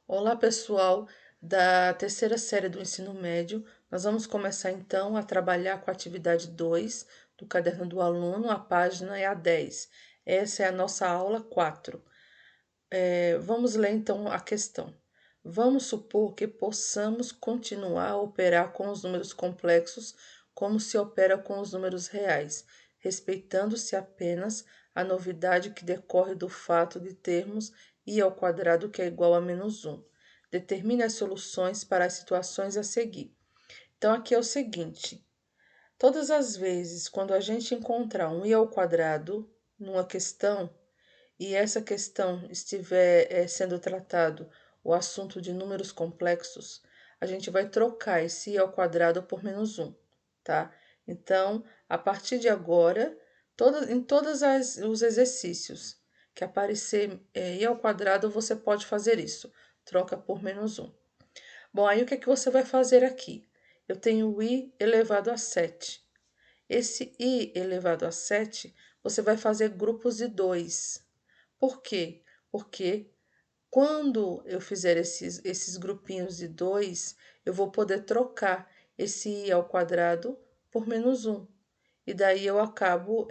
Olá, pessoal da terceira série do ensino médio. Nós vamos começar então a trabalhar com a atividade 2 do caderno do aluno, a página é a 10. Essa é a nossa aula 4. Vamos ler então a questão. Vamos supor que possamos continuar a operar com os números complexos como se opera com os números reais, respeitando-se apenas a novidade que decorre do fato de termos i ao quadrado que é igual a menos 1. Determine as soluções para as situações a seguir. Então, aqui é o seguinte: todas as vezes quando a gente encontrar um i ao quadrado numa questão, e essa questão estiver sendo tratado o assunto de números complexos, a gente vai trocar esse i ao quadrado por menos 1, tá? Então, a partir de agora, em todos os exercícios que aparecer i ao quadrado, você pode fazer isso. Troca por menos 1. Bom, aí o que é que você vai fazer aqui? Eu tenho o i elevado a 7. Esse i elevado a 7, você vai fazer grupos de 2. Por quê? Porque quando eu fizer esses grupinhos de 2, eu vou poder trocar esse i ao quadrado por menos 1. E daí eu acabo,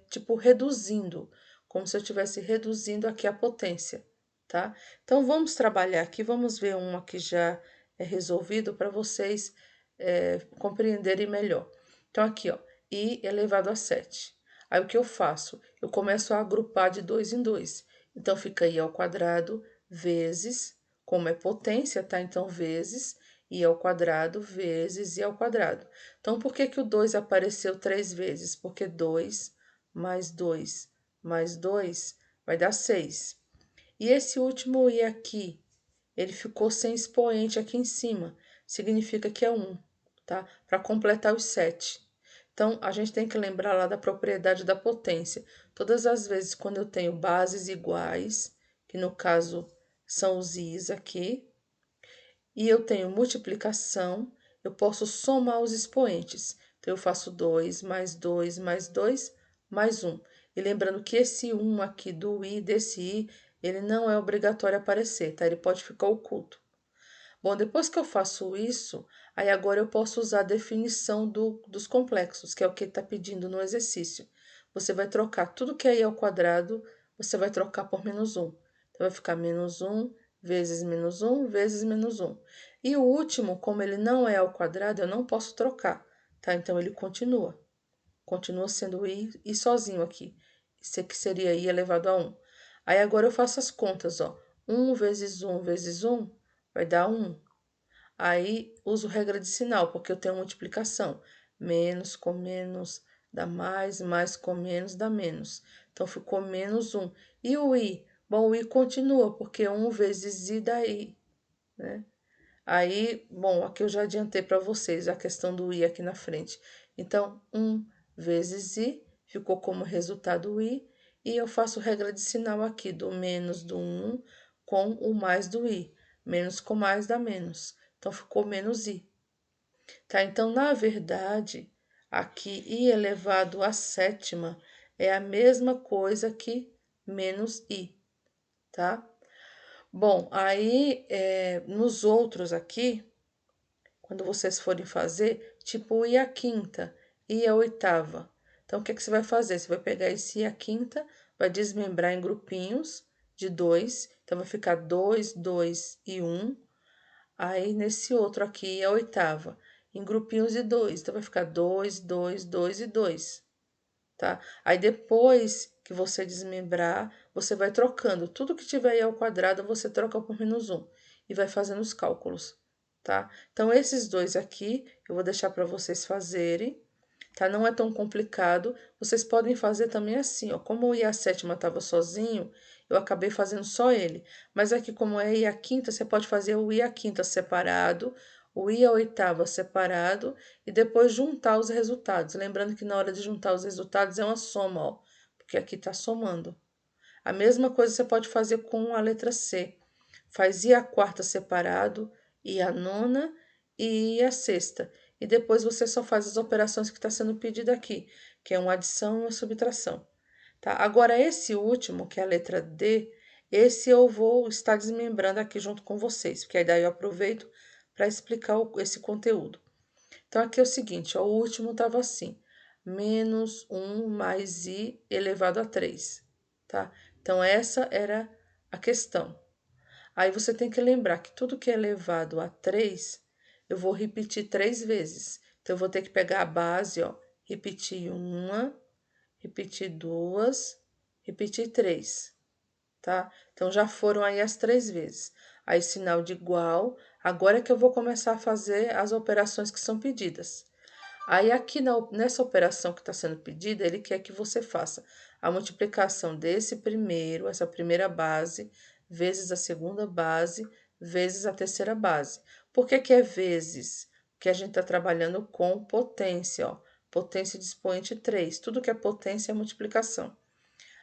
tipo, reduzindo, como se eu estivesse reduzindo aqui a potência, tá? Então, vamos trabalhar aqui, vamos ver um aqui já resolvido para vocês compreenderem melhor. Então, aqui, ó, i elevado a 7. Aí, o que eu faço? Eu começo a agrupar de 2 em 2. Então, fica i ao quadrado vezes, como é potência, tá? Então, vezes i ao quadrado vezes i ao quadrado. Então, por que que o 2 apareceu 3 vezes? Porque 2 mais 2 mais 2 vai dar 6. E esse último i aqui, ele ficou sem expoente aqui em cima. Significa que é 1, tá? Para completar os 7. Então, a gente tem que lembrar lá da propriedade da potência. Todas as vezes quando eu tenho bases iguais, que no caso são os i's aqui, e eu tenho multiplicação, eu posso somar os expoentes. Então, eu faço 2 mais 2 mais 2 mais 1. E lembrando que esse 1 aqui do i, desse i, ele não é obrigatório aparecer, tá? Ele pode ficar oculto. Bom, depois que eu faço isso, aí agora eu posso usar a definição dos complexos, que é o que está pedindo no exercício. Você vai trocar tudo que é i ao quadrado, você vai trocar por menos 1. Então, vai ficar menos 1 vezes menos 1 vezes menos 1. E o último, como ele não é ao quadrado, eu não posso trocar, tá? Então, ele continua. Continua sendo i sozinho aqui. Isso aqui seria i elevado a 1. Aí, agora eu faço as contas, ó. 1 vezes 1 vezes 1 vai dar 1. Aí, uso regra de sinal, porque eu tenho multiplicação. Menos com menos dá mais, mais com menos dá menos. Então, ficou menos 1. E o i? Bom, o i continua, porque 1 vezes i dá i, né? Aí, bom, aqui eu já adiantei para vocês a questão do i aqui na frente. Então, 1 vezes i ficou como resultado o i, e eu faço regra de sinal aqui do menos do 1 com o mais do i. Menos com mais dá menos. Então, ficou menos i. Tá? Então, na verdade, aqui i elevado à sétima é a mesma coisa que menos i, tá? Bom, aí nos outros aqui, quando vocês forem fazer, tipo i a quinta, i a oitava. Então, o que é que você vai fazer? Você vai pegar esse i a quinta, vai desmembrar em grupinhos de 2. Então, vai ficar 2, 2 e 1. Aí, nesse outro aqui, i a oitava, em grupinhos de 2. Então, vai ficar 2, 2, 2 e 2. Tá? Aí, depois que você desmembrar, você vai trocando. Tudo que tiver i ao quadrado, você troca por menos 1. E vai fazendo os cálculos, tá? Então, esses dois aqui, eu vou deixar para vocês fazerem, tá? Não é tão complicado. Vocês podem fazer também assim, ó. Como o i a sétima estava sozinho, eu acabei fazendo só ele. Mas aqui, como é i a quinta, você pode fazer o i a quinta separado, o i a oitava separado e depois juntar os resultados. Lembrando que na hora de juntar os resultados é uma soma, ó, porque aqui está somando. A mesma coisa você pode fazer com a letra C. Faz i a quarta separado, i a nona e i a sexta. E depois você só faz as operações que está sendo pedido aqui, que é uma adição e uma subtração. Tá? Agora, esse último, que é a letra D, Esse eu vou estar desmembrando aqui junto com vocês, porque aí daí eu aproveito para explicar esse conteúdo. Então, aqui é o seguinte, ó, o último estava assim, menos 1 mais i elevado a 3, tá? Então, essa era a questão. Aí, você tem que lembrar que tudo que é elevado a 3, eu vou repetir 3 vezes. Então, eu vou ter que pegar a base, ó, repetir uma, repetir duas, repetir 3, tá? Então, já foram aí as 3 vezes. Aí, sinal de igual. Agora é que eu vou começar a fazer as operações que são pedidas. Aí, aqui nessa operação que está sendo pedida, ele quer que você faça a multiplicação desse primeiro, essa primeira base, vezes a segunda base, vezes a terceira base. Por que que é vezes? Porque a gente está trabalhando com potência, ó. Potência de expoente 3. Tudo que é potência é multiplicação.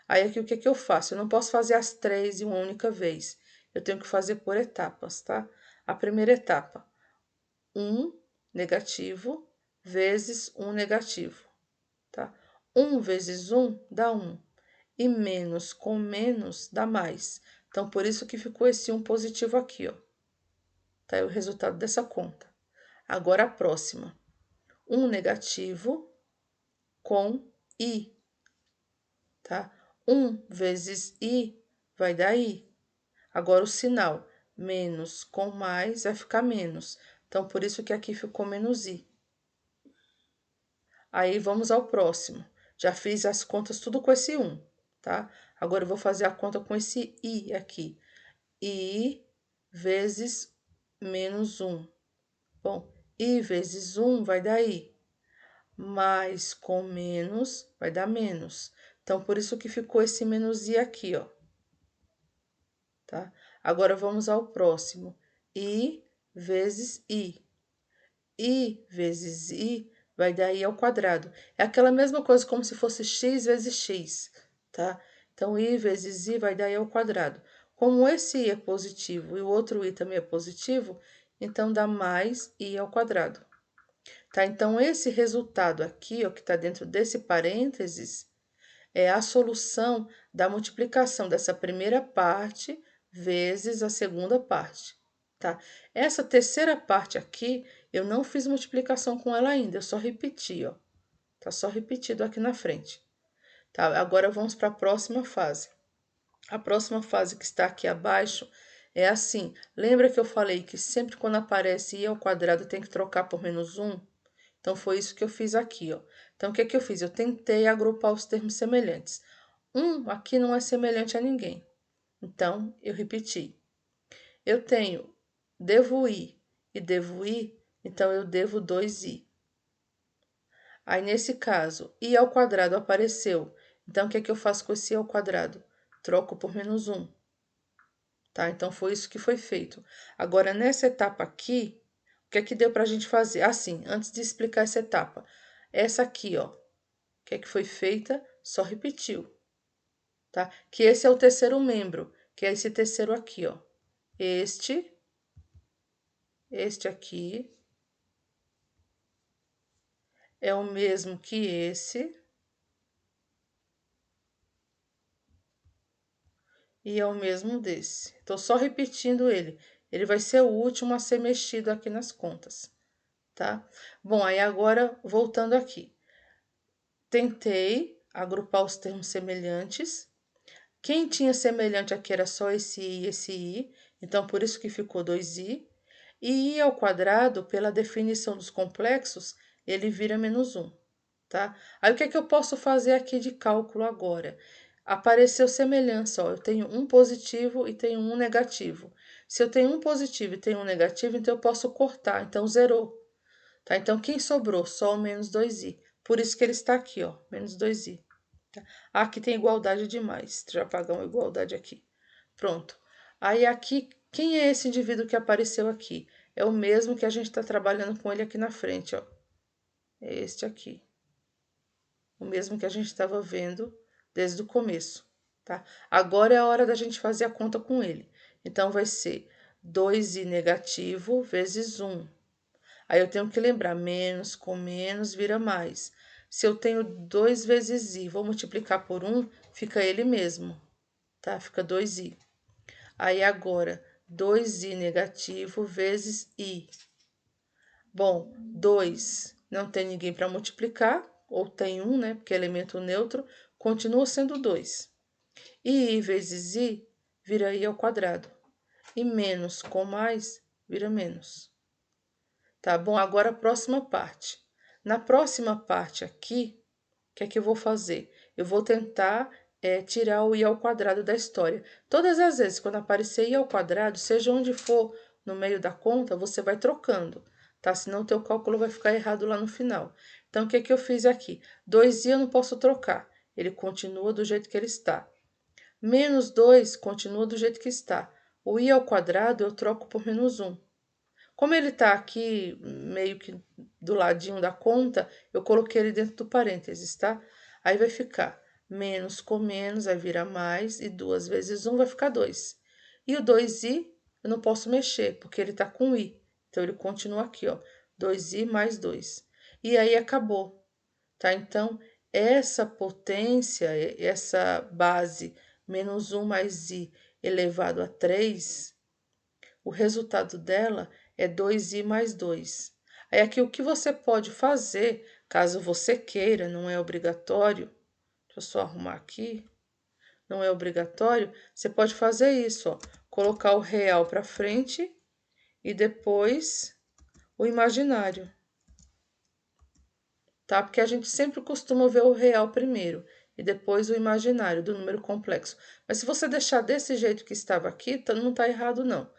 Aí aqui o que que eu faço? Eu não posso fazer as 3 em uma única vez. Eu tenho que fazer por etapas, tá? A primeira etapa, 1 negativo vezes 1 negativo, tá? 1 vezes 1 dá 1. E menos com menos dá mais. Então, por isso que ficou esse 1 positivo aqui, ó. Tá aí o resultado dessa conta. Agora a próxima. 1 negativo com i, tá? 1 vezes i vai dar i. Agora o sinal menos com mais vai ficar menos. Então, por isso que aqui ficou menos i. Aí, vamos ao próximo. Já fiz as contas tudo com esse 1, tá? Agora, eu vou fazer a conta com esse i aqui. I vezes menos 1. Bom, i vezes 1 vai dar i. Mais com menos vai dar menos. Então, por isso que ficou esse menos i aqui, ó. Tá? Agora, vamos ao próximo. I vezes i. I vezes i vai dar i ao quadrado. É aquela mesma coisa como se fosse x vezes x, tá? Então, i vezes i vai dar i ao quadrado. Como esse i é positivo e o outro i também é positivo, então dá mais i ao quadrado. Tá? Então, esse resultado aqui, ó, que está dentro desse parênteses, é a solução da multiplicação dessa primeira parte vezes a segunda parte, tá? Essa terceira parte aqui, eu não fiz multiplicação com ela ainda, eu só repeti, ó. Tá só repetido aqui na frente, tá? Agora vamos para a próxima fase. A próxima fase que está aqui abaixo é assim. Lembra que eu falei que sempre quando aparece i ao quadrado tem que trocar por menos 1? Então, foi isso que eu fiz aqui, ó. Então, o que que eu fiz? Eu tentei agrupar os termos semelhantes. 1 aqui não é semelhante a ninguém. Então, eu repeti. Eu tenho devo i e devo i, então eu devo 2i. Aí, nesse caso, i ao quadrado apareceu. Então, o que é que eu faço com esse i ao quadrado? Troco por menos 1. Tá? Então, foi isso que foi feito. Agora, nessa etapa aqui, o que é que deu para a gente fazer? Assim, antes de explicar essa etapa. Essa aqui, ó. O que é que foi feita? Só repetiu. Tá? Que esse é o terceiro membro, que é esse terceiro aqui, ó. Este aqui é o mesmo que esse e é o mesmo desse. Tô só repetindo ele. Ele vai ser o último a ser mexido aqui nas contas, tá? Bom, aí agora voltando aqui. Tentei agrupar os termos semelhantes. Quem tinha semelhante aqui era só esse i e esse i, então por isso que ficou 2i. E i ao quadrado, pela definição dos complexos, ele vira menos 1, tá? Aí o que é que eu posso fazer aqui de cálculo agora? Apareceu semelhança, ó, eu tenho um positivo e tenho um negativo. Se eu tenho um positivo e tenho um negativo, então eu posso cortar, então zerou, tá? Então quem sobrou? Só o menos 2i. Por isso que ele está aqui, ó, menos 2i. Tá? Aqui tem igualdade demais, deixa eu apagar uma igualdade aqui. Pronto. Aí aqui, quem é esse indivíduo que apareceu aqui? É o mesmo que a gente está trabalhando com ele aqui na frente, ó. É este aqui. O mesmo que a gente estava vendo desde o começo, tá? Agora é a hora da gente fazer a conta com ele. Então, vai ser 2i negativo vezes 1. Aí, eu tenho que lembrar, menos com menos vira mais. Se eu tenho 2 vezes i, vou multiplicar por 1, fica ele mesmo, tá? Fica 2i. Aí agora, 2i negativo vezes i. Bom, 2 não tem ninguém para multiplicar, ou tem um, né? Porque é elemento neutro, continua sendo 2. E i vezes i vira i ao quadrado. E menos com mais vira menos. Tá bom? Agora a próxima parte. Na próxima parte aqui, o que é que eu vou fazer? Eu vou tentar tirar o i ao quadrado da história. Todas as vezes, quando aparecer i ao quadrado, seja onde for no meio da conta, você vai trocando, tá? Senão o teu cálculo vai ficar errado lá no final. Então, o que é que eu fiz aqui? 2i eu não posso trocar, ele continua do jeito que ele está. Menos 2 continua do jeito que está. O i ao quadrado eu troco por menos 1. Como ele está aqui meio que do ladinho da conta, eu coloquei ele dentro do parênteses, tá? Aí vai ficar menos com menos, vai virar mais, e 2 vezes 1 vai ficar 2. E o 2i eu não posso mexer, porque ele está com i. Então, ele continua aqui, ó, 2i mais 2. E aí acabou, tá? Então, essa potência, essa base, menos 1 mais i elevado a 3, o resultado dela é 2i mais 2. Aí aqui o que você pode fazer, caso você queira, não é obrigatório, deixa eu só arrumar aqui, não é obrigatório, você pode fazer isso, ó, colocar o real para frente e depois o imaginário, tá? Porque a gente sempre costuma ver o real primeiro e depois o imaginário do número complexo. Mas se você deixar desse jeito que estava aqui, não está errado não,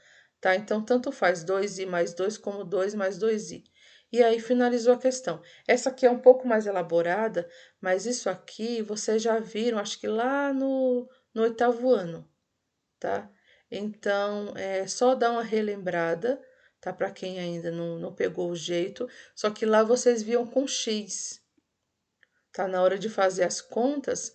tá? Então, tanto faz 2i mais 2 como 2 mais 2i. E aí finalizou a questão. Essa aqui é um pouco mais elaborada, mas isso aqui vocês já viram, acho que lá no 8º ano, tá? Então, é só dar uma relembrada, tá? Para quem ainda não pegou o jeito. Só que lá vocês viam com x, tá? Na hora de fazer as contas,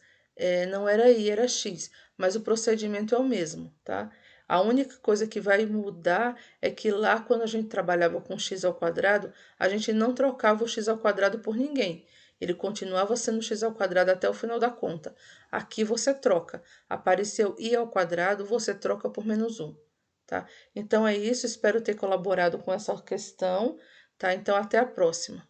não era i, era x, mas o procedimento é o mesmo, tá? A única coisa que vai mudar é que lá, quando a gente trabalhava com x ao quadrado, a gente não trocava o x ao quadrado por ninguém. Ele continuava sendo x ao quadrado até o final da conta. Aqui você troca. Apareceu i ao quadrado, você troca por menos 1, tá? Então é isso, espero ter colaborado com essa questão, tá? Então até a próxima.